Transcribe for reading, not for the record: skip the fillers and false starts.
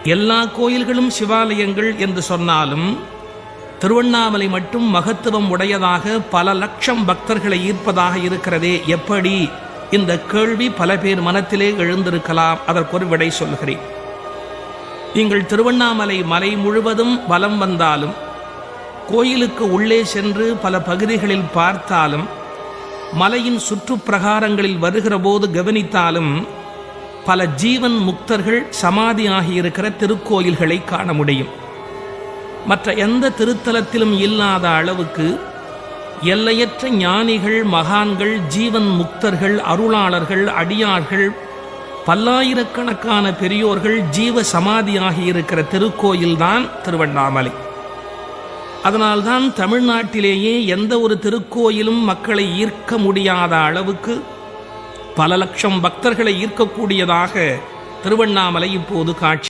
எல்லா கோயில்களும் சிவாலயங்கள் என்று சொன்னாலும் திருவண்ணாமலை மட்டும் மகத்துவம் உடையதாக பல லட்சம் பக்தர்களை ஈர்ப்பதாக இருக்கிறதே, எப்படி? இந்த கேள்வி பல பேர் மனத்திலே எழுந்திருக்கலாம். அதற்கொரு விடை சொல்கிறேன். நீங்கள் திருவண்ணாமலை மலை முழுவதும் வலம் வந்தாலும், கோயிலுக்கு உள்ளே சென்று பல பகுதிகளில் பார்த்தாலும், மலையின் சுற்றுப்பிரகாரங்களில் வருகிற போது கவனித்தாலும் பல ஜீவன் முக்தர்கள் சமாதியாகியிருக்கிற திருக்கோயில்களை காண முடியும். மற்ற எந்த திருத்தலத்திலும் இல்லாத அளவுக்கு எல்லையற்ற ஞானிகள், மகான்கள், ஜீவன் முக்தர்கள், அருளாளர்கள், அடியார்கள், பல்லாயிரக்கணக்கான பெரியோர்கள் ஜீவ சமாதியாகியிருக்கிற திருக்கோயில்தான் திருவண்ணாமலை. அதனால்தான் தமிழ்நாட்டிலேயே எந்த ஒரு திருக்கோயிலும் மக்களை ஈர்க்க முடியாத அளவுக்கு பல லட்சம் பக்தர்களை ஈர்க்கக்கூடியதாக திருவண்ணாமலை இப்போது காட்சி